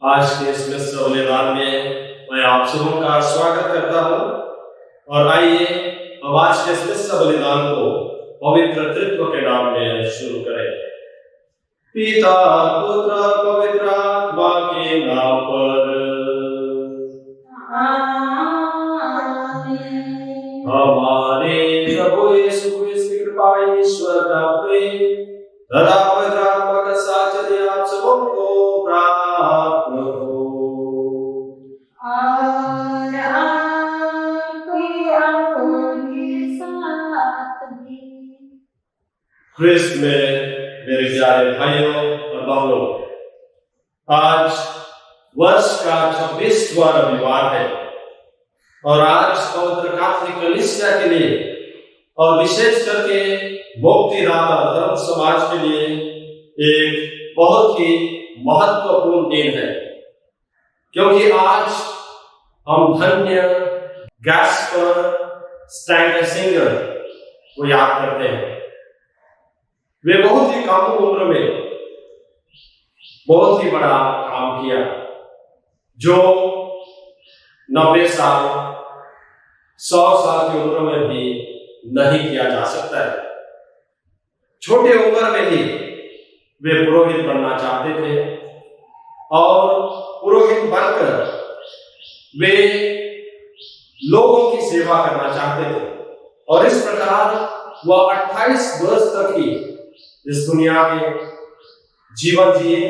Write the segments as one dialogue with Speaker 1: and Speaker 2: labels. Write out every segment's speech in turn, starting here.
Speaker 1: आज के इस मिस्र बलिदान में मैं आप सबों का स्वागत करता हूं और आइए अब आज के इस मिस्र बलिदान को पवित्र त्रित्व के नाम में शुरू करें। पिता पुत्र पवित्र आत्मा के नाम पर हमारे प्रभु यीशु क्रिस्त की कृपा, ईश्वर का प्रेम तथा पवित्र आत्मा का साथ आप सबों को प्राप्त हो। और आपके साथ भी। ख्रिस्त में मेरे प्यारे भाइयों और बहनों, आज वर्ष का 26वां रविवार है और आज पवित्र कैथोलिक कलीसिया के लिए और विशेष करके मुक्तिदाता धर्म समाज के लिए एक बहुत ही महत्वपूर्ण दिन है, क्योंकि आज हम धन्य गैस्पर स्टैंगरसिंगर को याद करते हैं। वे बहुत ही कम उम्र में बहुत ही बड़ा काम किया, जो 90 साल 100 साल की उम्र में भी नहीं किया जा सकता है। छोटे उम्र में ही वे पुरोहित बनना चाहते थे और पुरोहित बनकर वे लोगों की सेवा करना चाहते थे और इस प्रकार वह 28 वर्ष तक ही इस दुनिया में जीवन जिए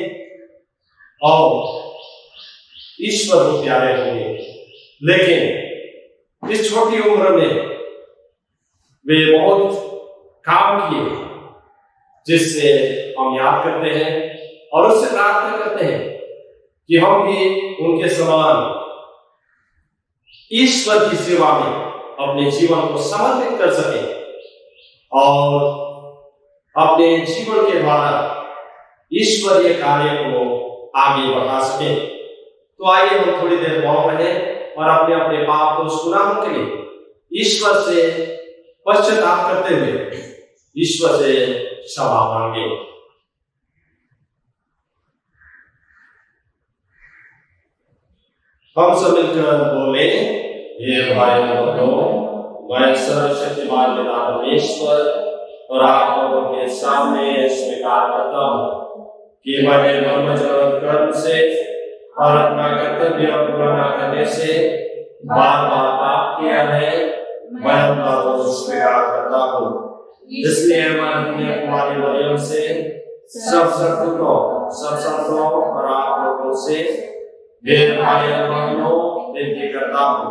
Speaker 1: और ईश्वर को प्यारे होंगे। लेकिन इस छोटी उम्र में वे बहुत काम किए, जिससे हम याद करते हैं और उससे प्रार्थना करते हैं कि हम भी उनके समान ईश्वर की सेवा में अपने जीवन को समर्पित कर सकें और अपने जीवन के द्वारा ईश्वरीय कार्य को आगे बढ़ा सकें। तो आइए हम थोड़ी देर मौन रहें और अपने अपने पाप को गुनाहों के लिए ईश्वर से पश्चाताप करते हुए ईश्वर से क्षमा मांगे। हम सब मिलकर बोले, हे भाई बहनों, मैं सर्वशक्तिमान पिता परमेश्वर और आप लोगों के सामने स्वीकार करता हूँ कि मैंने मन वचन और अपना कर्तव्य पूरा न करने से बार बार पाप किया है, मैं उनका दोष स्वीकार करता हूँ। इसलिए मैं अपने कुमारी मरियम से सब संतों और आप लोगों से मेरे भाई और बहनों विनती करता हूँ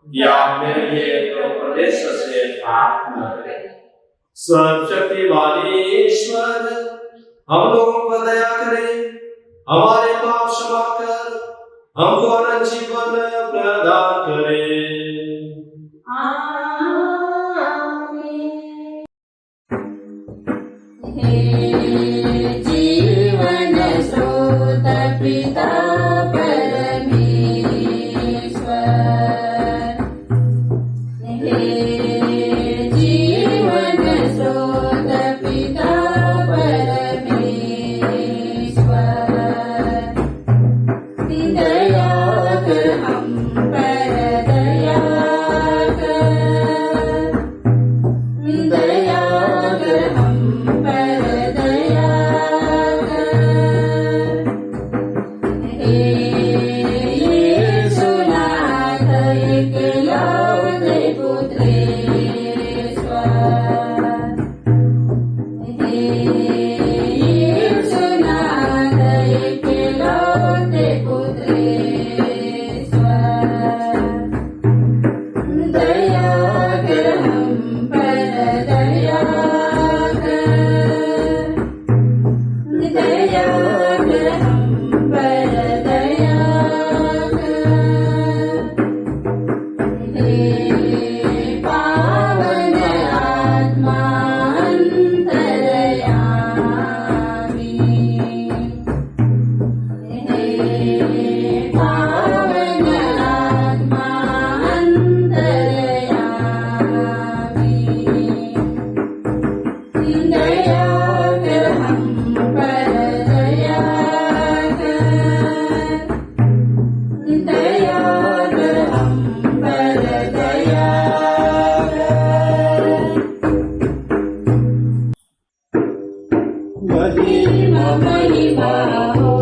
Speaker 1: कि आप मेरे लिए परमेश्वर से प्रार्थना करें। सर्वशक्ति वाले ईश्वर हम लोगों पर दया करें, हमारे पाप क्षमा कर हमको अनंत जीवन प्रदान करें।
Speaker 2: आमीन। हे जीवन स्रोत पिता परमेश्वर, हे जीवन स्रोत पिता परमेश्वर, दया कर हम पर दया कर, दया कर हम पर दया कर। हे यीशुनाथ एकलौते पुत्रेश्वर, हे यीशुनाथ एकलौते पुत्रेश्वर, दया कर हम पर दया कर, दया कर हम पर दया कर। हे पावन आत्मा अंतर्यामी, हे पावन आत्मा अंतर्यामी, दया कर हम पर दया कर, दया कर हम पर दया कर। महिमा महिमा हो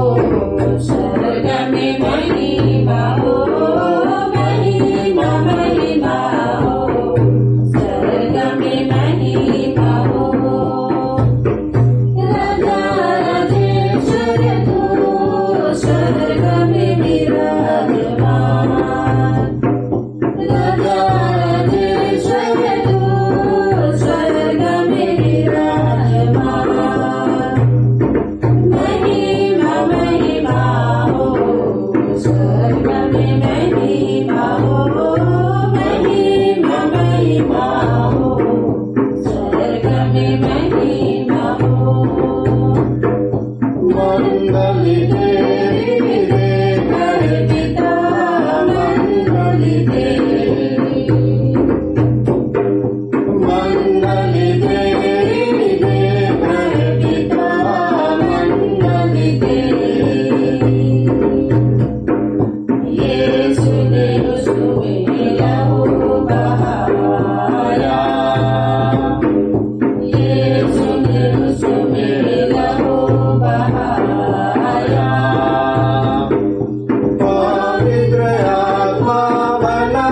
Speaker 2: स्वर्ग में, महिमा हो महिमा महिमा हो स्वर्ग में, महिमा हो राजा राजेश्वर तू स्वर्ग में विराजमान, राजा राजेश्वर तू स्वर्ग में विराजमान, महिमा महिमा हो स्वर्ग में, महिमा हो महिमा महिमा हो स्वर्ग में, महिमा हो। मंगली तेरी कर पिता, मंगली तेरी, मंगली तेरी कर पिता, मंगली तेरी। यीशु ने उसको लहू बहाया, यीशु ने उसको लहू बहाया, पवित्र आत्मा बना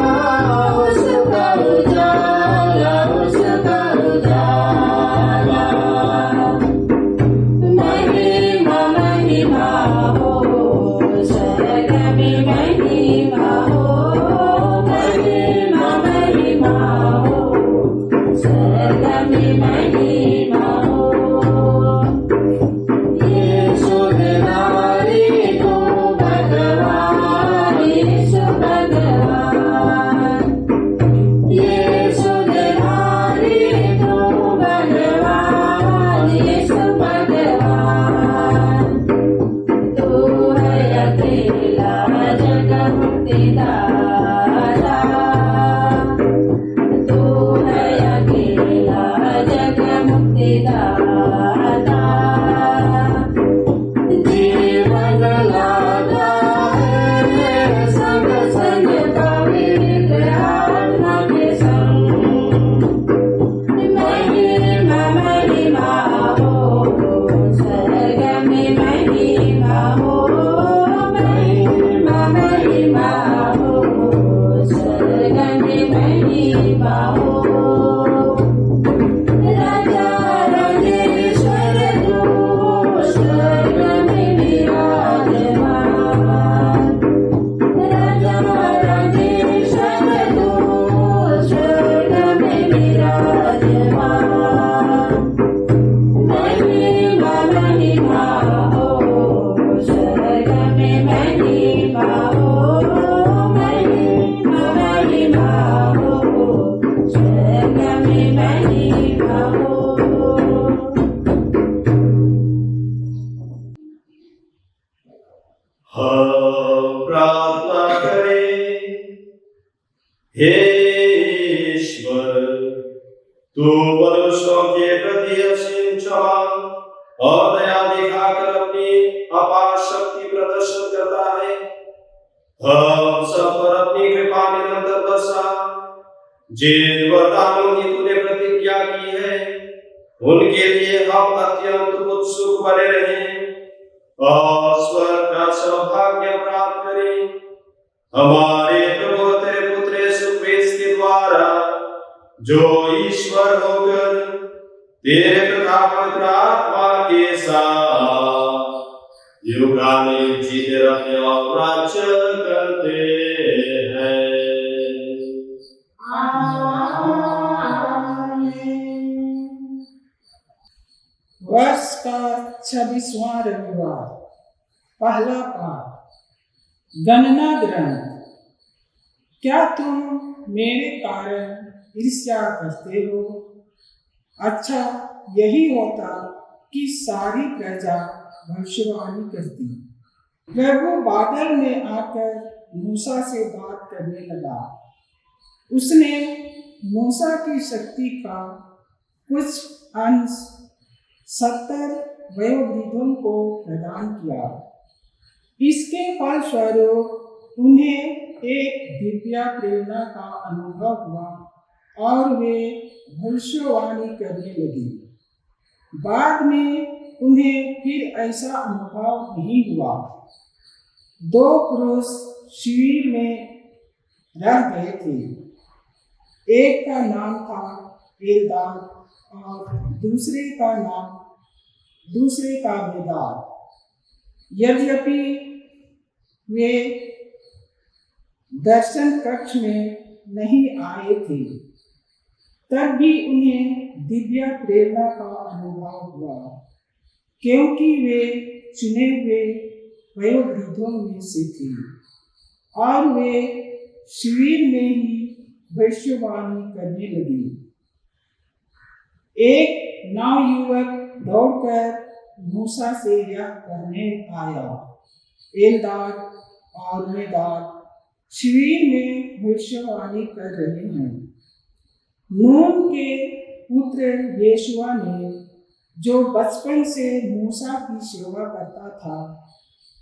Speaker 1: हम प्रार्थना करें। हे ईश्वर, तू मनुष्यों के प्रति असीम क्षमा और दया दिखाकर अपनी अपार शक्ति प्रदर्शन करता है। हम सब पर अपनी कृपा निरंतर बरसा। जिन वरदानों की तूने प्रतिज्ञा की है, उनके लिए हम अत्यंत उत्सुक बने रहें और स्वर्ग का सौभाग्य प्राप्त करें। हमारे प्रभु तेरे पुत्र यीशु क्रिस्त के द्वारा, जो ईश्वर होकर तेरे तथा पवित्र आत्मा के साथ युगानुयुग जीते रहते और राज्य करते हैं।
Speaker 3: वर्ष का 26वां रविवार। पहला पाठ, गणना ग्रंथ। क्या तुम मेरे कारण ईर्ष्या करते हो? अच्छा, यही होता कि सारी प्रजा भविष्यवाणी करती। प्रभु बादल में आकर मूसा से बात करने लगा। उसने मूसा की शक्ति का कुछ अंश 70 वयोवृद्धों को प्रदान किया। इसके फलस्वरूप उन्हें एक दिव्य प्रेरणा का अनुभव हुआ और वे भविष्यवाणी करने लगे। बाद में उन्हें फिर ऐसा अनुभव नहीं हुआ। 2 पुरुष शिविर में रह गए थे। एक का नाम था एल्दाद और दूसरे का मेदाद। यद्यपि वे दर्शन कक्ष में नहीं आए थे, तब भी उन्हें दिव्य प्रेरणा का अनुभव हुआ, क्योंकि वे चुने हुए वयोवृद्धों में से थे और वे शिविर में ही भविष्यवाणी करने लगे। एक नवयुवक दौड़कर मूसा से यह कहने आया, एल्दाद और मेदाद शिविर में भविष्यवाणी कर रहे हैं। नून के पुत्र यहोशुआ ने, जो बचपन से मूसा की सेवा करता था,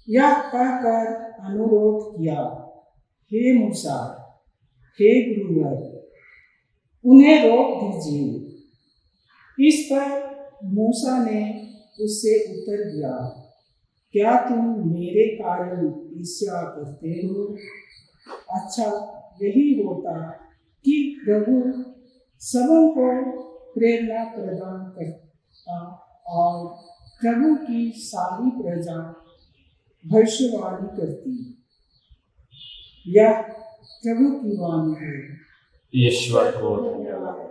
Speaker 3: यह कहकर अनुरोध किया, हे मूसा, हे गुरुवर, उन्हें रोक दीजिए। इस पर मूसा ने उससे उत्तर दिया, क्या तुम मेरे कारण ईर्ष्या करते हो? अच्छा, यही होता कि प्रभु सबों को प्रेरणा प्रदान करता और प्रभु की सारी प्रजा भविष्यवाणी करती। यह प्रभु की वाणी है।
Speaker 1: ईश्वर को धन्यवाद।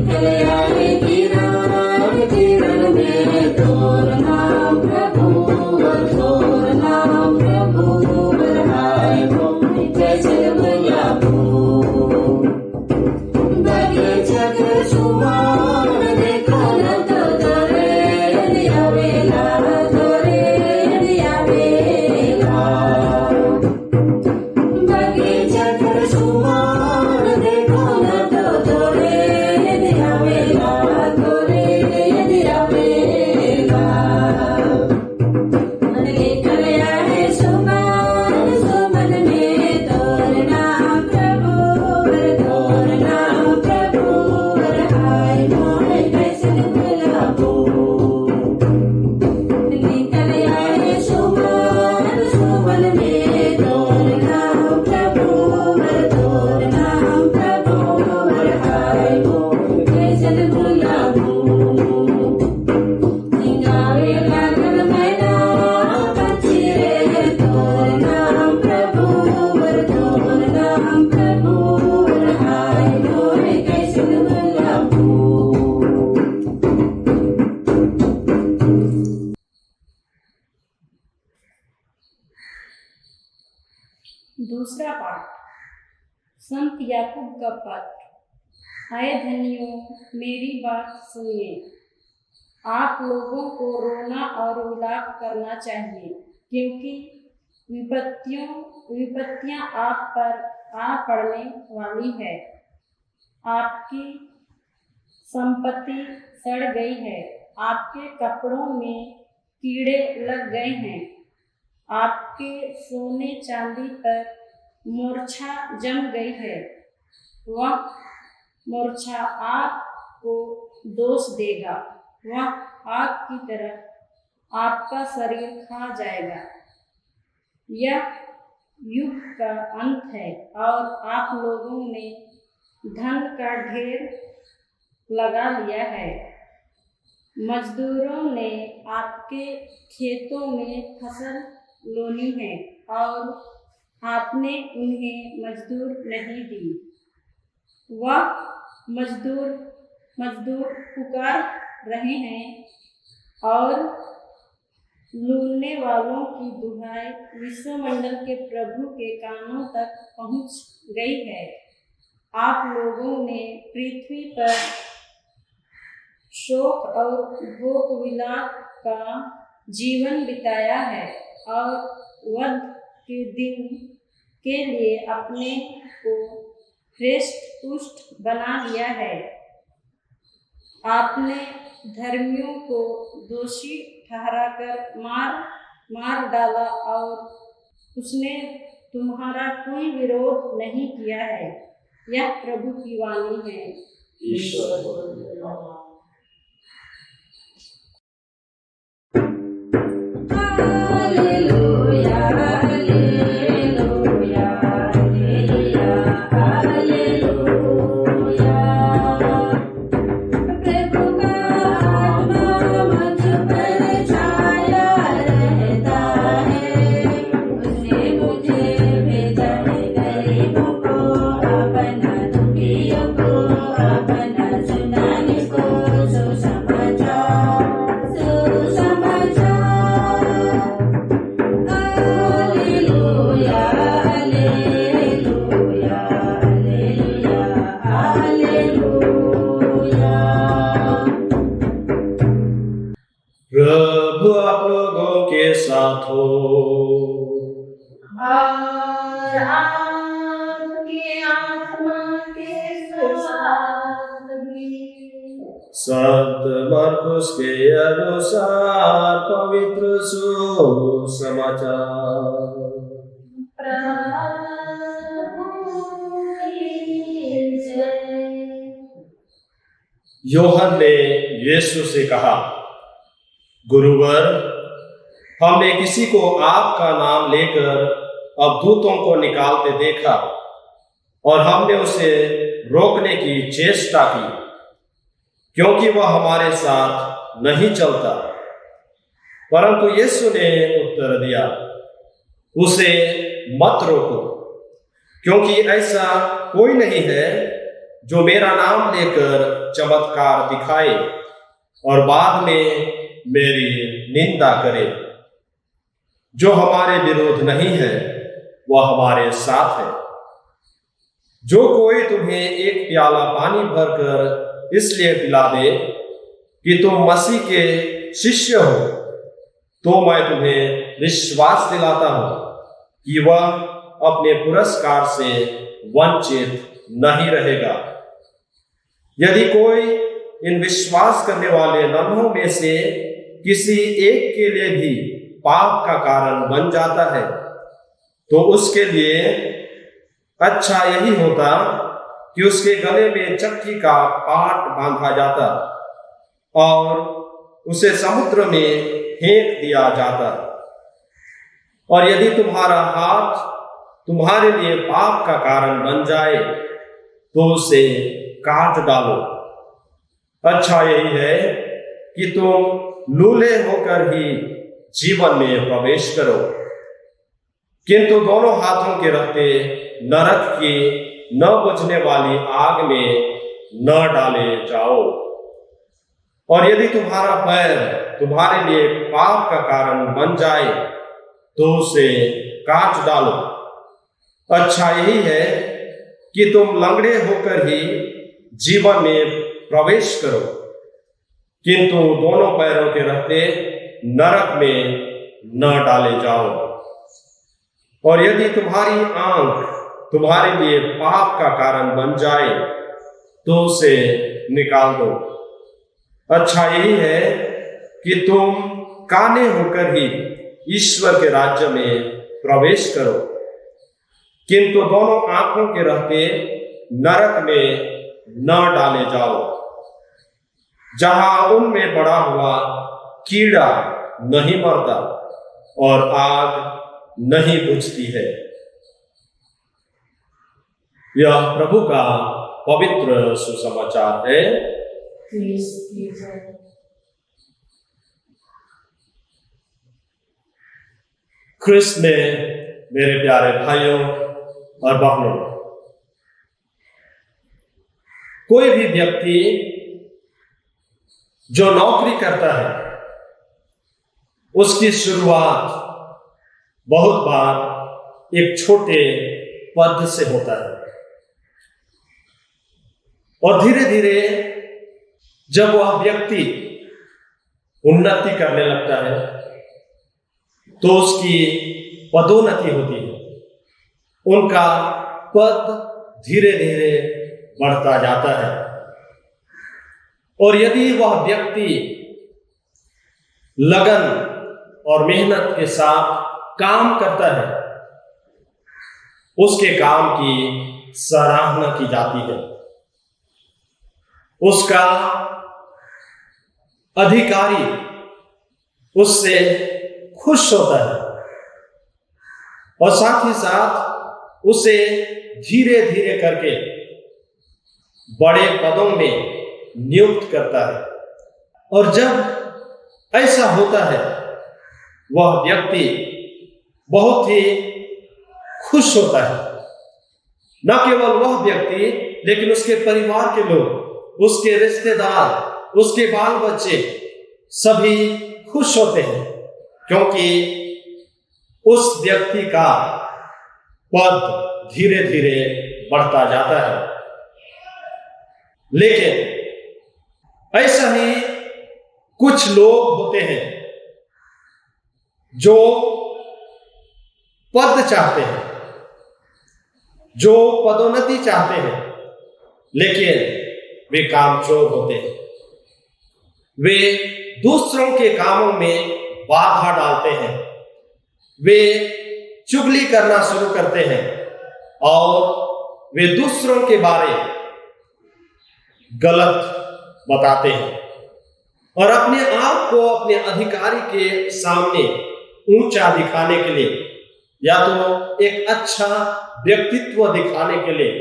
Speaker 2: Kale दुर्लभू गावे लागल मैना पक्षी रे तोर नाम प्रभु हाय तोरे कैसन दुर्लभू।
Speaker 4: दूसरा पाठ संत याकूब का पत्र। आए धनियों, मेरी बात सुनिए। आप लोगों को रोना और विलाप करना चाहिए, क्योंकि विपत्तियां आप पर आ पड़ने वाली है। आपकी संपत्ति सड़ गई है, आपके कपड़ों में कीड़े लग गए हैं, आपके सोने चांदी पर मूर्छा जम गई है। वह मूर्छा आपको दोष देगा, वह आग की तरह आपका शरीर खा जाएगा। यह युग का अंत है और आप लोगों ने धन का ढेर लगा लिया है। मजदूरों ने आपके खेतों में फसल लोनी है और आपने उन्हें मजदूर नहीं दी। वह मजदूर पुकार रहे हैं और लूटने वालों की दुहाई विश्वमंडल के प्रभु के कानों तक पहुंच गई है। आप लोगों ने पृथ्वी पर शोक और भोग विलाप का जीवन बिताया है और वध के दिन के लिए अपने को हृष्ट पुष्ट बना लिया है। आपने धर्मियों को दोषी ठहराकर मार डाला और उसने तुम्हारा कोई विरोध नहीं किया है। यह प्रभु की वाणी है।
Speaker 2: Hallelujah hallelujah hallelujah hallelujah. प्रभु का आत्मा मुझ पर छाया रहता है, उसने मुझे भेजा है गरीबों को, अपना दुखियों को, अपना सुनाने को सुसमाचार। Hallelujah hallelujah hallelujah hallelujah.
Speaker 1: प्रभु आप लोगों के साथ हो।
Speaker 2: और आपके आत्मा के साथ भी।
Speaker 1: संत मरकुस के अनुसार पवित्र सुसमाचार।
Speaker 2: प्रभु की जय।
Speaker 1: योहन ने यीशु से कहा, गुरुवर, हमने किसी को आपका नाम लेकर अवधूतों को निकालते देखा और हमने उसे रोकने की चेष्टा की, क्योंकि वह हमारे साथ नहीं चलता। परंतु यीशु ने उत्तर दिया, उसे मत रोको, क्योंकि ऐसा कोई नहीं है जो मेरा नाम लेकर चमत्कार दिखाए और बाद में मेरी निंदा करे। जो हमारे विरोध नहीं है वह हमारे साथ है। जो कोई तुम्हें एक प्याला पानी भरकर इसलिए पिला दे कि तुम मसीह के शिष्य हो, तो मैं तुम्हें विश्वास दिलाता हूं कि वह अपने पुरस्कार से वंचित नहीं रहेगा। यदि कोई इन विश्वास करने वाले नन्हों में से किसी एक के लिए भी पाप का कारण बन जाता है, तो उसके लिए अच्छा यही होता कि उसके गले में चक्की का पाट बांधा जाता और उसे समुद्र में फेंक दिया जाता। और यदि तुम्हारा हाथ तुम्हारे लिए पाप का कारण बन जाए तो उसे काट डालो। अच्छा यही है कि तुम लूले होकर ही जीवन में प्रवेश करो, किंतु दोनों हाथों के रहते नरक की न बुझने वाली आग में न डाले जाओ। और यदि तुम्हारा पैर तुम्हारे लिए पाप का कारण बन जाए तो उसे काट डालो। अच्छा यही है कि तुम लंगड़े होकर ही जीवन में प्रवेश करो, किंतु दोनों पैरों के रहते नरक में न डाले जाओ। और यदि तुम्हारी आंख तुम्हारे लिए पाप का कारण बन जाए तो उसे निकाल दो। अच्छा यही है कि तुम काने होकर ही ईश्वर के राज्य में प्रवेश करो, किंतु दोनों आंखों के रहते नरक में न डाले जाओ, जहां उनमें बड़ा हुआ कीड़ा नहीं मरता और आग नहीं बुझती है। यह प्रभु का पवित्र सुसमाचार है। ख्रिस्त में मेरे प्यारे भाइयों और बहनों, कोई भी व्यक्ति जो नौकरी करता है उसकी शुरुआत बहुत बार एक छोटे पद से होता है और धीरे धीरे जब वह व्यक्ति उन्नति करने लगता है तो उसकी पदोन्नति होती है, उनका पद धीरे धीरे बढ़ता जाता है। और यदि वह व्यक्ति लगन और मेहनत के साथ काम करता है, उसके काम की सराहना की जाती है, उसका अधिकारी उससे खुश होता है और साथ ही साथ उसे धीरे धीरे करके बड़े पदों में नियुक्त करता है। और जब ऐसा होता है वह व्यक्ति बहुत ही खुश होता है। न केवल वह व्यक्ति लेकिन उसके परिवार के लोग, उसके रिश्तेदार, उसके बाल बच्चे सभी खुश होते हैं, क्योंकि उस व्यक्ति का पद धीरे धीरे बढ़ता जाता है। लेकिन ऐसा ही कुछ लोग होते हैं जो पद चाहते हैं, जो पदोन्नति चाहते हैं, लेकिन वे कामचोर होते हैं। वे दूसरों के कामों में बाधा डालते हैं, वे चुगली करना शुरू करते हैं और वे दूसरों के बारे गलत बताते हैं और अपने आप को अपने अधिकारी के सामने ऊंचा दिखाने के लिए या तो एक अच्छा व्यक्तित्व दिखाने के लिए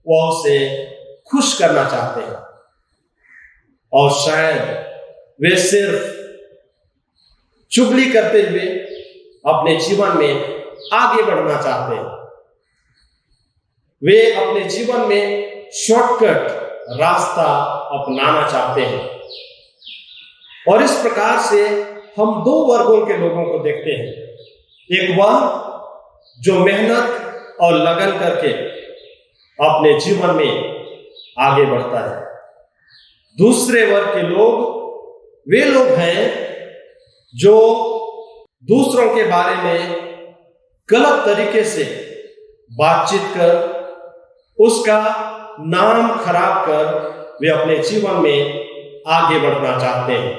Speaker 1: वह उसे खुश करना चाहते हैं। और शायद वे सिर्फ चुगली करते हुए अपने जीवन में आगे बढ़ना चाहते हैं। वे अपने जीवन में शॉर्टकट रास्ता अपनाना चाहते हैं। और इस प्रकार से हम दो वर्गों के लोगों को देखते हैं। एक वह जो मेहनत और लगन करके अपने जीवन में आगे बढ़ता है। दूसरे वर्ग के लोग वे लोग हैं जो दूसरों के बारे में गलत तरीके से बातचीत कर उसका नाम खराब कर वे अपने जीवन में आगे बढ़ना चाहते हैं।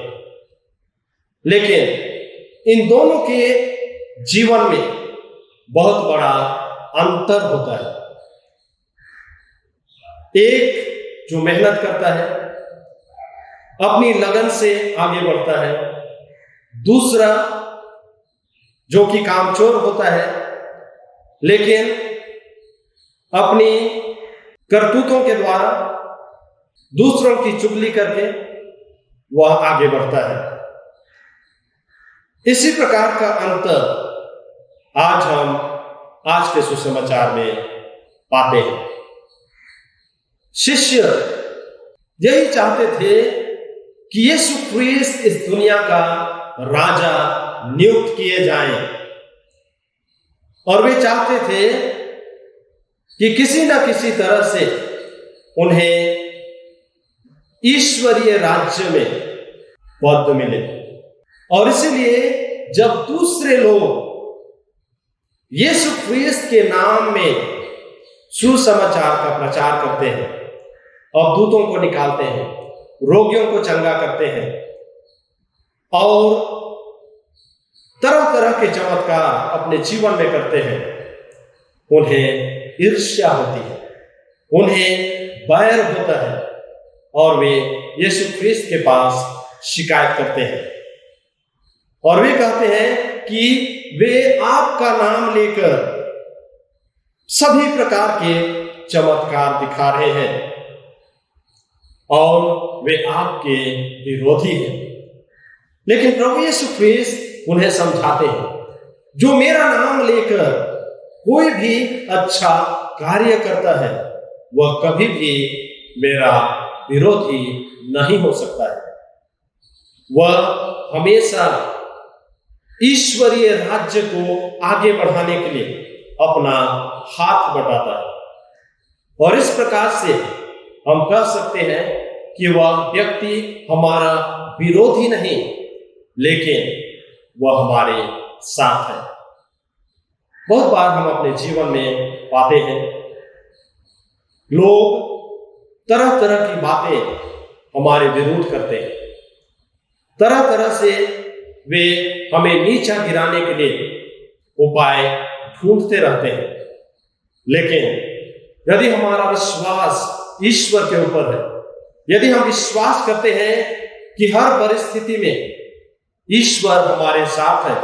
Speaker 1: लेकिन इन दोनों के जीवन में बहुत बड़ा अंतर होता है। एक जो मेहनत करता है, अपनी लगन से आगे बढ़ता है, दूसरा जो कि कामचोर होता है लेकिन अपनी करतूतों के द्वारा दूसरों की चुगली करके वह आगे बढ़ता है। इसी प्रकार का अंतर आज हम आज के सुसमाचार में पाते हैं। शिष्य यही चाहते थे कि यीशु ख्रीस्त इस दुनिया का राजा नियुक्त किए जाएं, और वे चाहते थे कि किसी न किसी तरह से उन्हें ईश्वरीय राज्य में पद मिले। और इसलिए जब दूसरे लोग यीशु ख्रीस्त के नाम में सुसमाचार का प्रचार करते हैं, अवधूतों को निकालते हैं, रोगियों को चंगा करते हैं और तरह तरह के चमत्कार अपने जीवन में करते हैं, उन्हें ईर्ष्या होती है, उन्हें बैर होता है और वे यीशु ख्रीस्त के पास शिकायत करते हैं और वे कहते हैं कि वे आपका नाम लेकर सभी प्रकार के चमत्कार दिखा रहे हैं और वे आपके विरोधी हैं। लेकिन प्रभु यीशु ख्रीस्त उन्हें समझाते हैं, जो मेरा नाम लेकर कोई भी अच्छा कार्य करता है वह कभी भी मेरा विरोधी नहीं हो सकता है। वह हमेशा ईश्वरीय राज्य को आगे बढ़ाने के लिए अपना हाथ बटाता है और इस प्रकार से हम कह सकते हैं कि वह व्यक्ति हमारा विरोधी नहीं, लेकिन वह हमारे साथ है। बहुत बार हम अपने जीवन में पाते हैं, लोग तरह तरह की बातें हमारे विरोध करते हैं, तरह तरह से वे हमें नीचा गिराने के लिए उपाय ढूंढते रहते हैं। लेकिन यदि हमारा विश्वास ईश्वर के ऊपर है, यदि हम विश्वास करते हैं कि हर परिस्थिति में ईश्वर हमारे साथ है,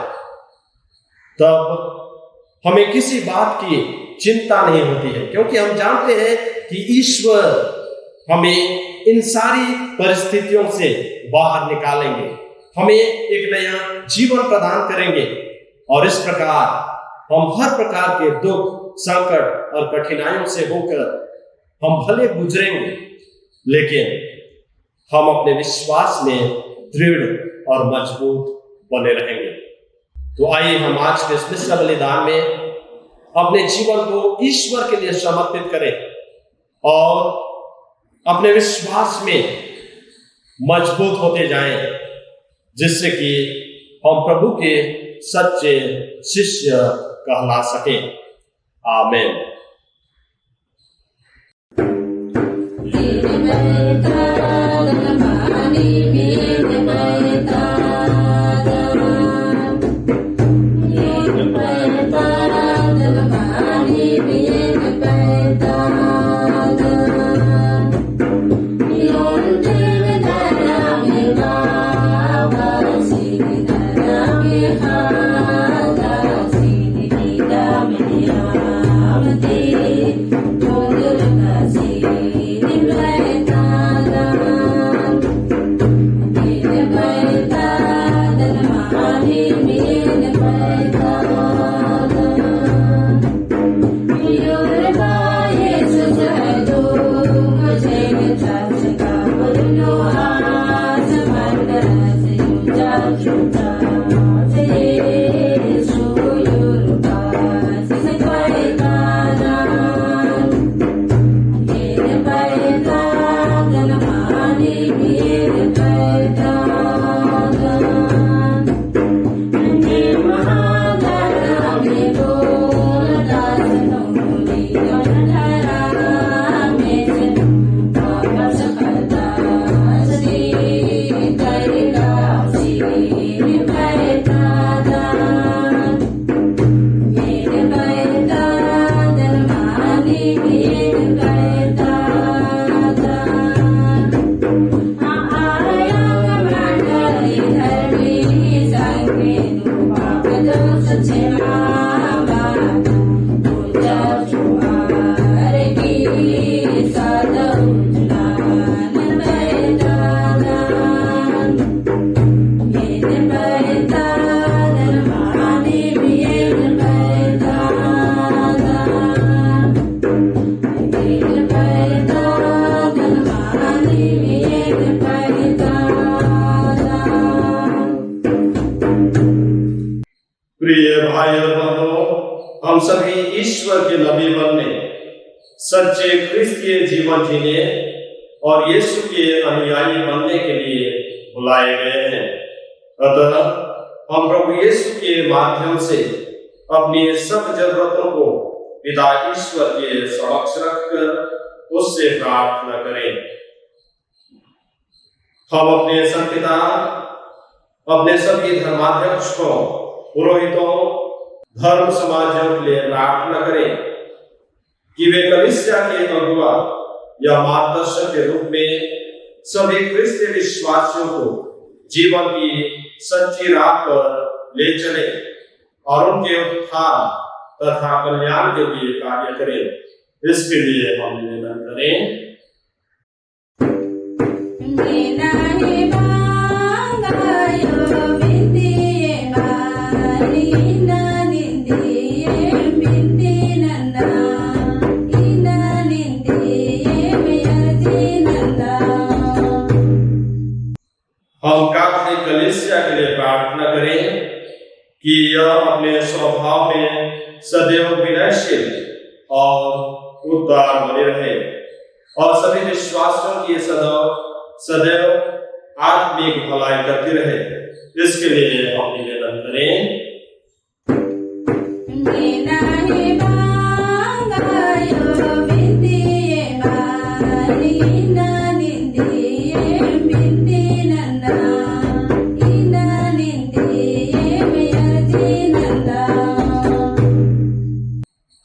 Speaker 1: तब हमें किसी बात की चिंता नहीं होती है, क्योंकि हम जानते हैं कि ईश्वर हमें इन सारी परिस्थितियों से बाहर निकालेंगे, हमें एक नया जीवन प्रदान करेंगे और इस प्रकार हम हर प्रकार के दुख, संकट और कठिनाइयों से होकर हम भले गुजरेंगे, लेकिन हम अपने विश्वास में दृढ़ और मजबूत बने रहेंगे। तो आइए हम आज के इस मिश्र बलिदान में अपने जीवन को ईश्वर के लिए समर्पित करें और अपने विश्वास में मजबूत होते जाएं, जिससे कि हम प्रभु के सच्चे शिष्य कहला सकें। आमीन। भाई और बहनों, हम सभी ईश्वर के नबी बनने, सच्चे क्रिस्तीय जीवन जीने और यीशु के अनुयायी बनने के लिए बुलाए गए हैं। अतः हम प्रभु यीशु के माध्यम से अपनी सब जरूरतों को पिता ईश्वर के समक्ष रखकर उससे प्रार्थना करें। हम अपने संपिता, अपने सभी धर्माध्यक्षों, पुरोहितों, धर्म समाजों के लिए प्रार्थना करें कि वे कलीसिया के अगुवा या मार्गदर्शक के रूप में सभी क्रिस्तीय विश्वासियों को जीवन की सच्ची राह पर ले चले और उनके उत्थान तथा कल्याण के लिए कार्य करें। इसके लिए हम निवेदन करें। हम कैथोलिक कलीसिया के लिए प्रार्थना करें कि यह अपने स्वभाव में सदैव विनयशील और उदार बने रहे और सभी विश्वासियों की सदैव आत्मिक भलाई करती रहे। इसके लिए हम निवेदन करें।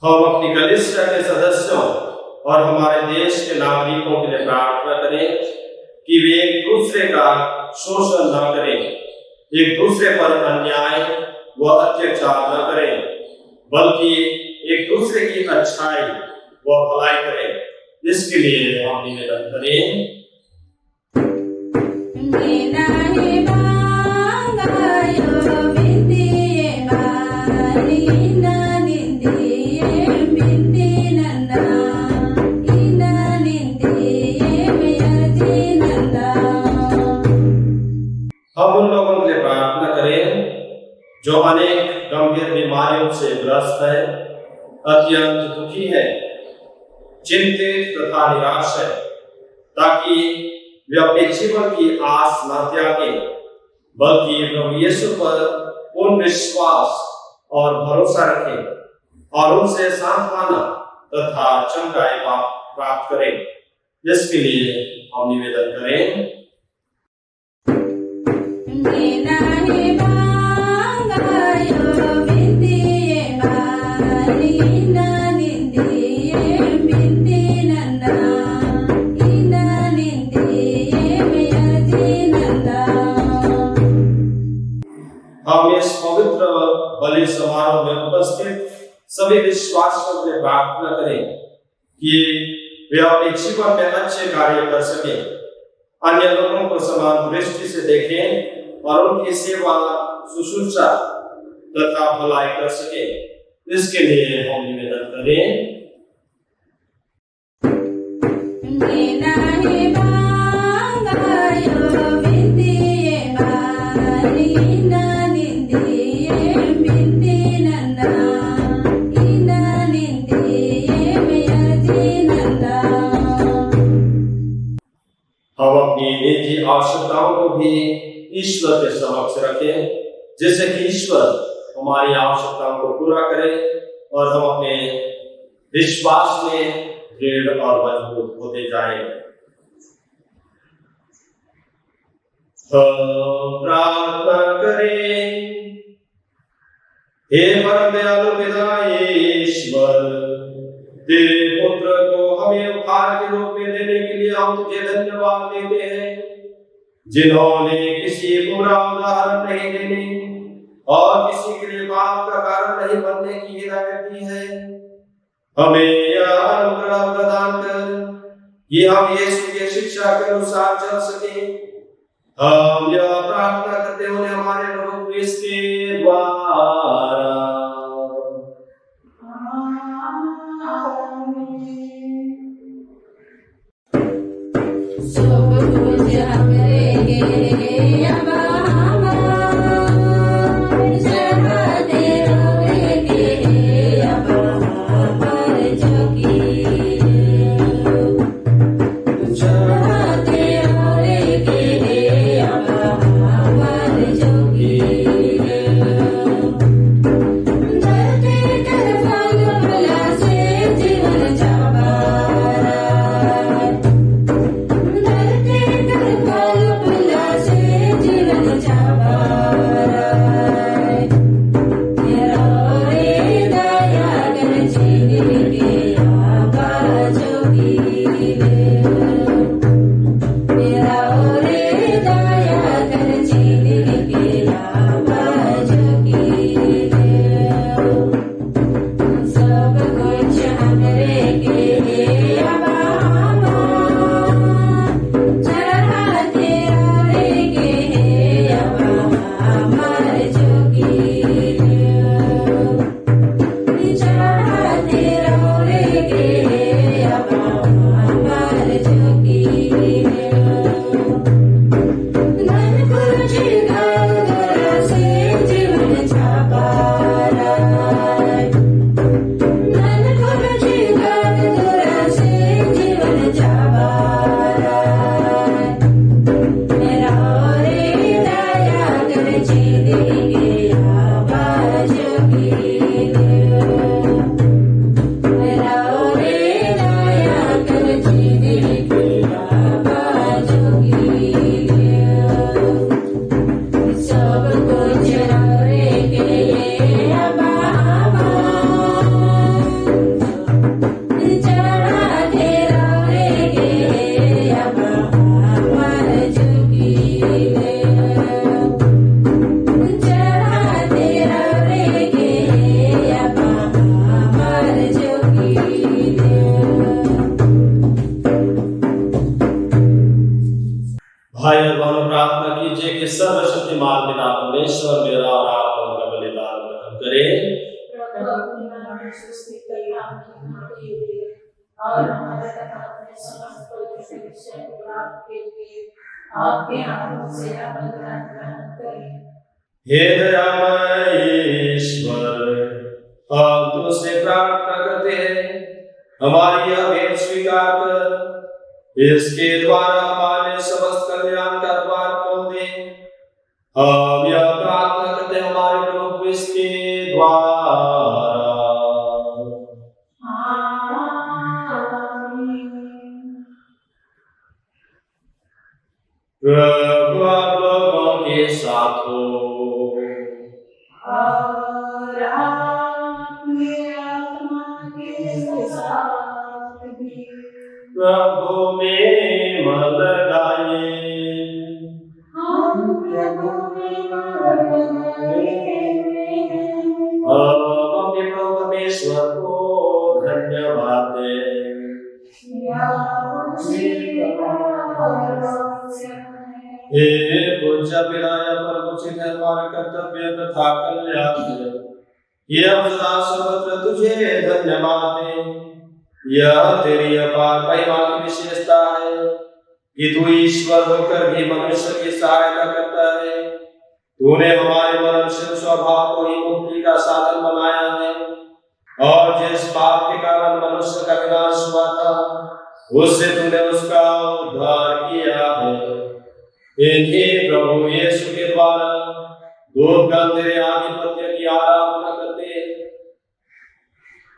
Speaker 1: हम अपनी कलीसिया के सदस्यों और हमारे देश के नागरिकों के लिए प्रार्थना करें कि वे एक दूसरे का शोषण न करें, एक दूसरे पर अन्याय व अत्याचार न करें, बल्कि एक दूसरे की अच्छाई व भलाई करें। इसके लिए हम निवेदन करें। हम उन लोगों के लिए प्रार्थना करें जो अनेक गंभीर बीमारियों से ग्रस्त है, अत्यंत दुखी है, चिंतित तथा निराश है, ताकि वे अपने जीवन की आस न त्यागें, बल्कि प्रभु यीशु पर पूर्ण विश्वास और भरोसा रखें और उनसे सांत्वना तथा चंगाई प्राप्त करें। इसके लिए हम निवेदन करें। हम इस पवित्र बलि समारोह में उपस्थित सभी विश्वासियों के लिए प्रार्थना करें कि वे अपने जीवन में अच्छे कार्य कर सकें, अन्य लोगों को समान दृष्टि से देखें और उनकी सेवा, शुश्रूषा तथा भलाई कर सके। इसके लिए हम निवेदन करें। हम अपनी निजी आवश्यकताओं को भी ईश्वर के समक्ष रखें, जिससे कि ईश्वर हमारी आवश्यकताओं को पूरा करे और हम अपने विश्वास में दृढ़ और मजबूत होते जाएं। प्रार्थना करें। हे परम दयालु पिता ईश्वर, तेरे पुत्र को हमें उपहार के रूप में देने के लिए हम तुझे धन्यवाद देते हैं, जिन्होंने किसी बुरा उदाहरण नहीं देने और किसी के लिए पाप का कारण नहीं बनने की हिदायत दी है। हमें यह अनुग्रह प्रदान कर कि हम यीशु की शिक्षा के अनुसार चल सकें। हम यह प्रार्थना करते हुए हमारे प्रभु क्रिस्त के द्वारा।
Speaker 2: सब कुछ हमरे
Speaker 1: और प्रार्थना कीजिए कि सर्वशक्तिमान पिता परमेश्वर मेरा और आप लोगों का बलिदान ग्रहण करे
Speaker 2: प्रभु अपनी नाम सृष्टि करना के लिए और हमारे तथा अपने समस्त पवित्र विषय को लाभ के लिए आपके हाथों से बलिदान ग्रहण करें।
Speaker 1: हे दयामय ईश्वर, हम तुझसे प्रार्थना करते हैं, हमारी यह भेंट स्वीकार कर, इसके द्वारा हमारे समस्त कल्याण का द्वार खोल दे। हम यह प्रार्थना करते हैं हमारे प्रभु क्रिस्त के द्वारा। प्रभु आप लोगों के साथ हो
Speaker 2: और आपके आत्मा के साथ भी।
Speaker 1: प्रभु में मन लगाइए।
Speaker 2: हम प्रभु में मन लगाए
Speaker 1: हम अपने प्रभु परमेश्वर को धन्यवाद दें। हे पूज्य पिताया परम उचित है हमारा कर्तव्य तथा कल्याण है, ये हम सदा सर्वत्र तुझे धन्यवाद दें। यह तेरी अपार महिमा की विशेषता है कि तू ईश्वर होकर भी मनुष्य की सहायता करता है। तूने हमारे मरणशील स्वभाव को ही मुक्ति का साधन बनाया है, और जिस पाप के कारण मनुष्य का विनाश हुआ था, उससे तूने उसका उद्धार किया है। इन्हीं प्रभु यीशु के द्वारा दूतगण तेरे आधिपत्य की आराधना करते हैं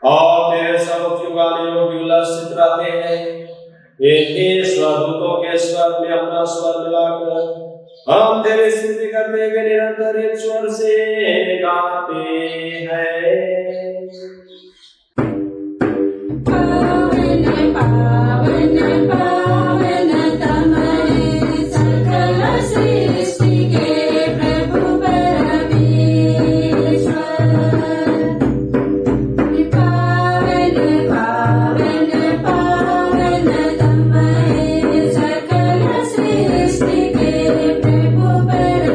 Speaker 1: और तेरे सम्मुख युगानुयुग उल्लसित रहते हैं। इन्हीं स्वदूतों के स्वर में अपना स्वर मिलाकर हम तेरी स्तुति करते हुए निरंतर एक स्वर से गाते हैं।
Speaker 2: पावन पावन पावन तमरे सकल सृष्टि के प्रभु परमेश्वर। पावन पावन पावन तमरे सकल सृष्टि के प्रभु परमेश्वर।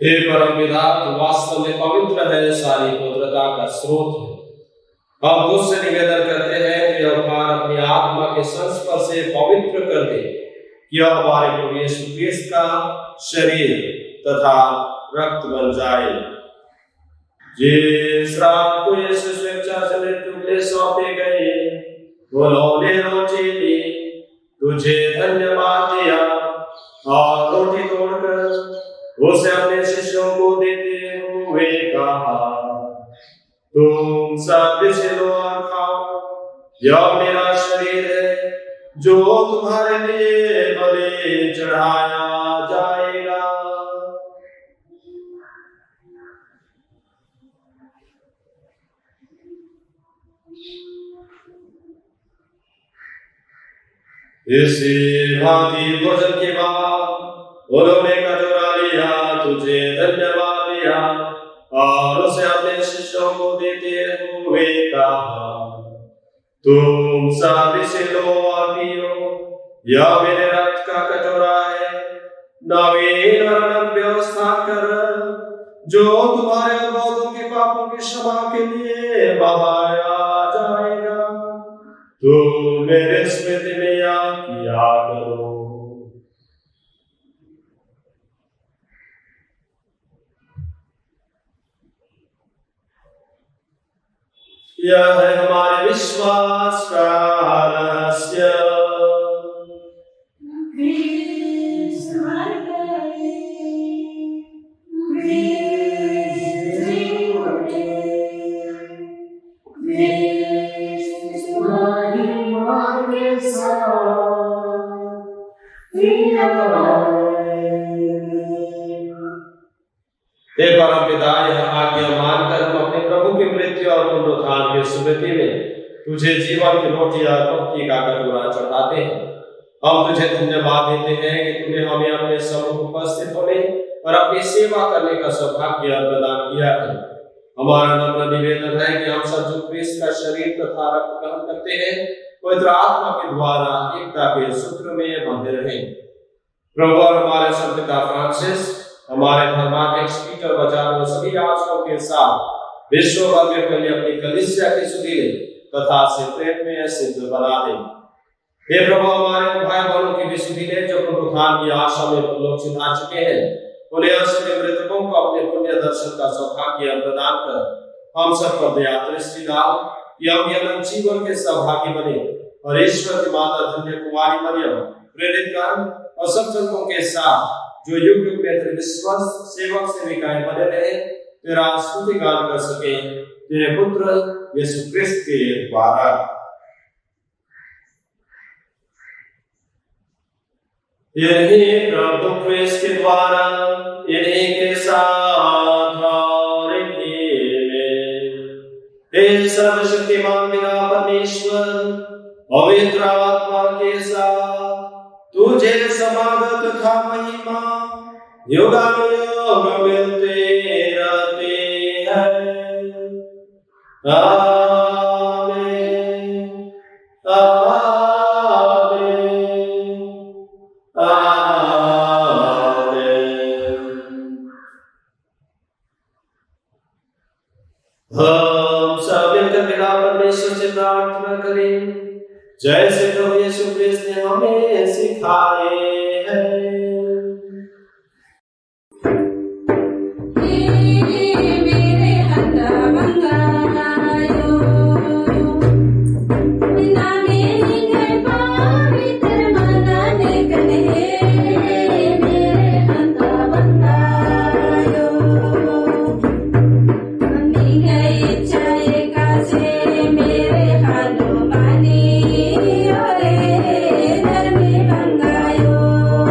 Speaker 1: हे परम पिता, तू वास्तव में पवित्र है, सारी पवित्रता का स्रोत है। हम तुझसे निवेदन करते हैं कि अवतार अपनी आत्मा के संस्पर्श से पवित्र कर दे, कि यह हमारे प्रभु यीशु क्रिस्त का शरीर तथा रक्त बन जाए। जिस रात को यीशु स्वेच्छा से मृत्यु के लिए सौंपे गए, उन्होंने रोटी ली, तुझे धन्यवाद दिया और रोटी तोड़कर उसे अपने शिष्यों को देते हुए कहा, तुम सब इसे लो और खाओ, यह मेरा शरीर है जो तुम्हारे लिए बलि चढ़ाया जाएगा। इसी भांति भोजन के बाद उन्होंने कटोरा लिया, तुझे धन्यवाद दिया और उसे अपने शिष्यों को देते हुए कहा, तुम सब इसे लो और पियो, यह मेरे रक्त का कटोरा है, नवीन और अनंत व्यवस्था कर, जो तुम्हारे और बहुतों के पापों की क्षमा के लिए बहाया जाएगा। तुम मेरे स्मृति में याद किया करो। यह है हमारे विश्वास का रहस्य। हे परम पिता, यह आज्ञा मानकर हम अपने प्रभु की मृत्यु और पुनरुत्थान की स्मृति में तुझे जीवन की रोटी और मुक्ति का कटोरा चढ़ाते हैं। हम तुझे धन्यवाद देते हैं कि तूने हमें अपने सम्मुख उपस्थित होने और अपनी सेवा करने का सौभाग्य प्रदान किया है। हमारा नम्र निवेदन है कि हम सब जो क्रिस्त का शरीर तथा रक्त ग्रहण करते हैं, पवित्र आत्मा के द्वारा एकता के सूत्र में बंधे रहें। प्रभु हमारे संपिता फ्रांसिस, हमारे धर्माध्यक्ष पीटर बचारो सभी याजकों के साथ विश्व भर में फैली अपनी कलीसिया की सुधीले तथा से प्रेम में सिद्ध बना दे। हे प्रभु, हमारे भाई बहनों की भी सुधीले जो पुनरुत्थान की आशा में लोग सिधा चुके हैं, उन्हें असंख्य मृतकों को अपने पुण्य दर्शन का सौभाग्य प्रदान कर हम सब पर दया दृष्टि डाल, कि हम अनंत जीवन के सहभागी बने और ईश्वर की माता धन्य कुमारी मरियम, प्रेरित गण और सब संतों के साथ जो युग युग में तेरे विश्वास सेवक सेविकाएं बने रहे, तेरा स्तुति गान कर सके तेरे पुत्र यीशु क्रिस्त के द्वारा। यही प्रभु क्रिस्त के द्वारा, इन्हीं के साथ और इन्हीं में, हे सर्वशक्तिमान पिता परमेश्वर, पवित्र आत्मा के साथ तुझे समागत तथा महिमा युगानुयुग मिलते रहते हैं। आमीन, आमीन, आमीन। हम सब मिलकर पिता परमेश्वर से प्रार्थना करें, जैसे प्रभु यीशु क्रिस्त ने हमें सिखाए हैं।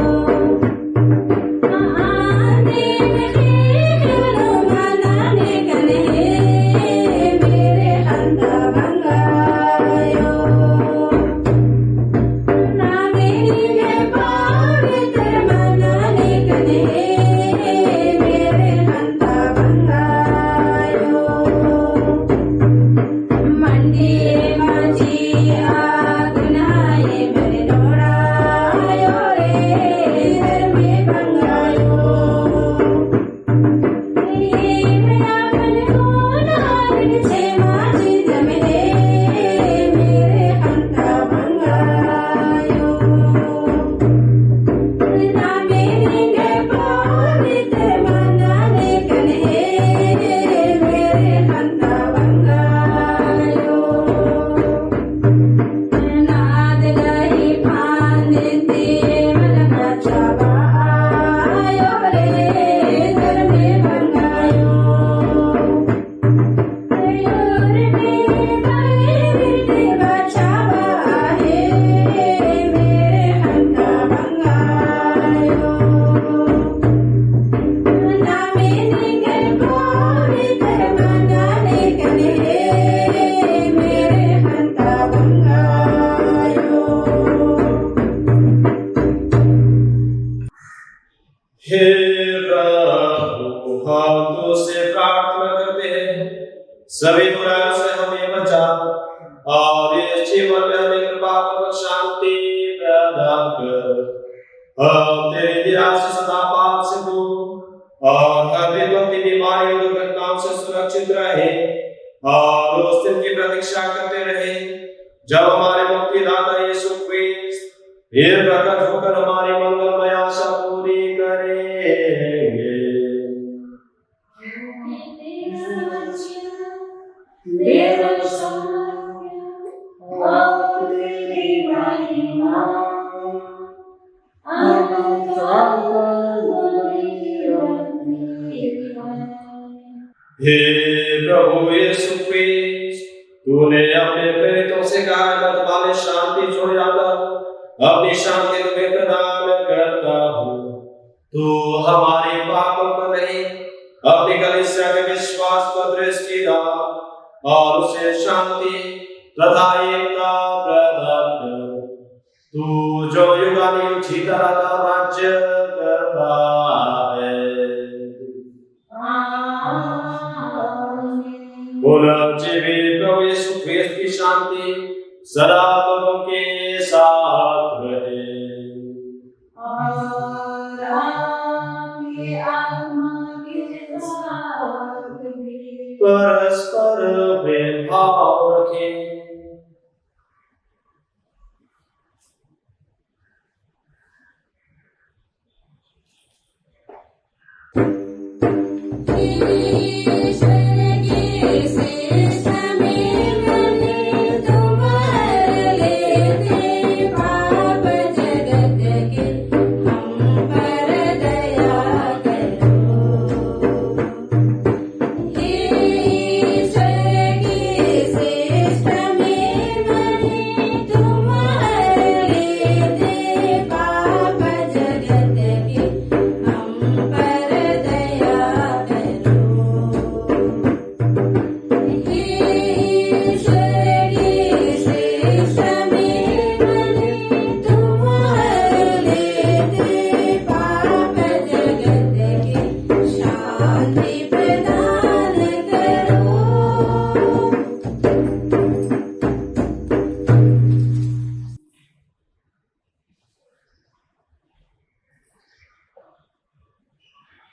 Speaker 4: मेरे
Speaker 1: सभी बुराइयों से हमें बचा और इस जीवन में हमें कृपा पूर्वक शांति प्रदान कर। हम तेरी दया से सदा पाप से दूर और हर विपत्ति बीमारी और दुर्घटनाओं से सुरक्षित रहे और उस दिन की प्रतीक्षा करते रहे जब हमारे मुक्तिदाता यीशु क्रिस्त फिर प्रकट होकर हमारी मंगलमय आशा पूरी करेंगे। हे प्रभु यीशु क्रिस्त, तूने अपने प्रेरितों से कहा बदला में शांति छोड़ जाकर अपनी शांति तुम्हें प्रदान करता हूँ। तू हमारे पापों पर नहीं अपनी कलीसिया के विश्वास पर दृष्टि डाल और उसे शांति तथा एकता प्रदान कर। तू जो युगानुयुग जीता रहता राज्य करता है। पुनर्जीवित प्रभु यीशु क्रिस्त की शांति सदा लोगों के साथ रहे।
Speaker 2: और आपकी आत्मा के साथ भी।
Speaker 1: परस्पर प्रेम भाव रखें।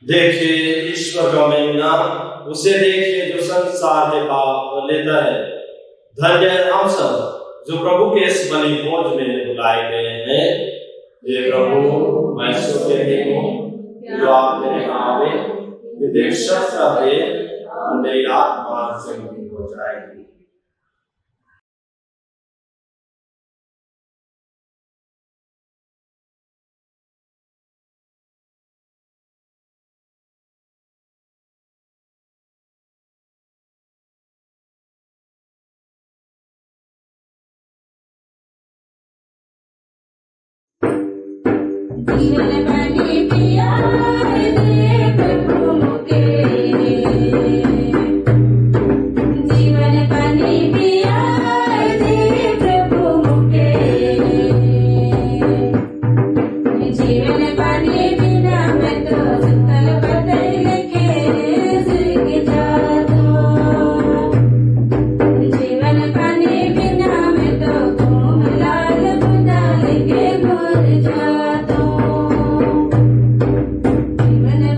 Speaker 1: देखिए ईश्वर का महिमा, उसे देखिए जो संसार के पाप लेता है। धन्य है हम सब जो प्रभु के इस बलि भोज में बुलाए गए हैं। ये प्रभु मैं सुखी हूँ जो आप मेरे आवे विदेशक का दे और मेरी आत्मा से मुक्ति हो जाएगी।
Speaker 2: जीवन पानी पिया दे प्रभु मुके, जीवन पानी पिया दे प्रभु मुके, जीवन पानी बिना मैं तो सुतल बदल के सिर जाता, जीवन पानी बिना मैं तो घूम लाल बुझाल के मर जाता। जीवन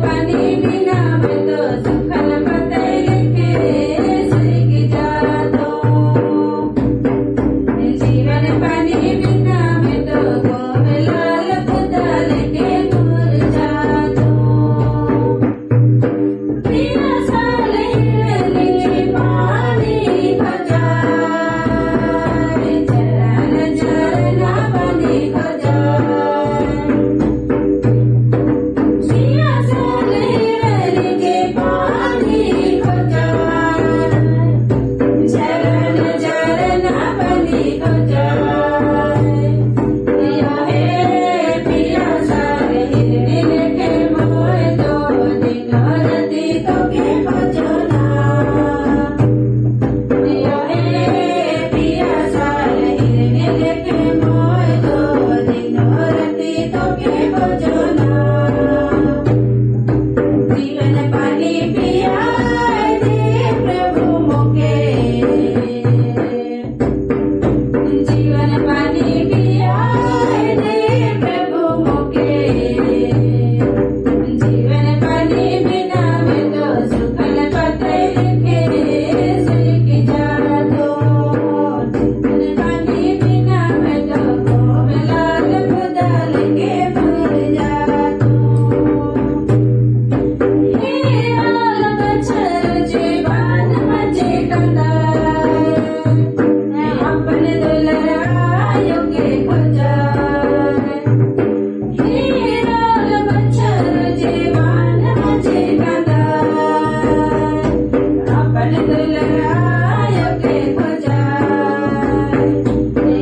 Speaker 4: दुलराय के खोजाय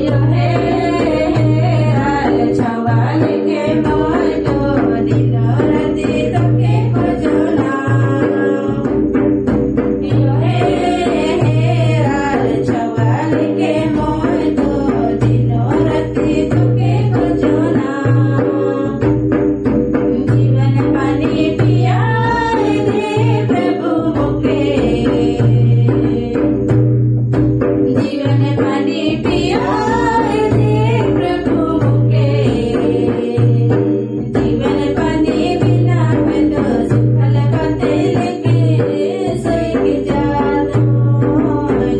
Speaker 4: यो हे राल छवाल के मोजो दिनो राति तोके खोजना यो हे राल छवाल के मोजो दिनो राति तोके खोजना जीवन पानी पियाए दे प्रभु मुखे जीवन पानी पियाए दे प्रभु मुखे जीवन पानी बिना मैं तो सुखल बातें लेके सोई के जाता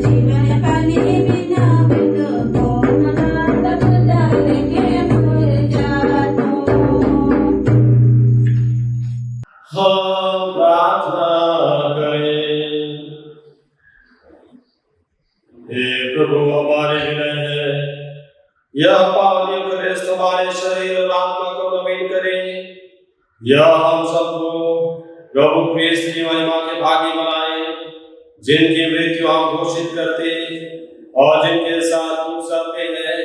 Speaker 4: जीवन पानी बिना मैं तो कौन बात खुदा लेके मर जाता
Speaker 1: हम प्रार्थना करें। हे प्रभु, हमारे विनय है, यह पावनी क्रिस्त हमारे शरीर और आत्मा को नवीन करे। यह हम सबको प्रभु क्रिस्त की महिमा के भागी बनाए, जिनकी मृत्यु हम घोषित करते और जिनके साथ दुख सहते हैं।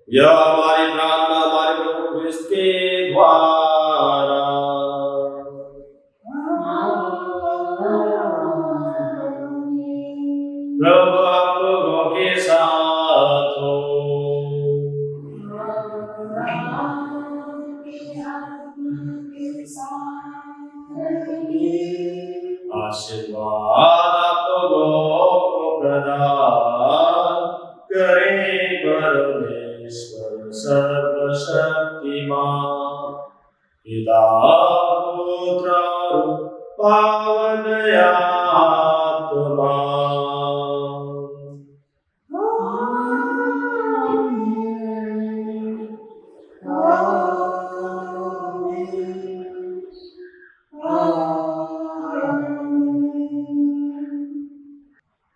Speaker 1: यह हमारी प्रार्थना हमारे प्रभु क्रिस्त के द्वारा। प्रभु आप लोगों के साथ हो। आशीर्वाद आप लोगों को प्रदान करे परमेश्वर सर्वशक्तिमान, पिता पुत्र और पावन आत्मा।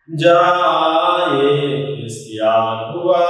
Speaker 1: जाए क्रिस्टियान हुआ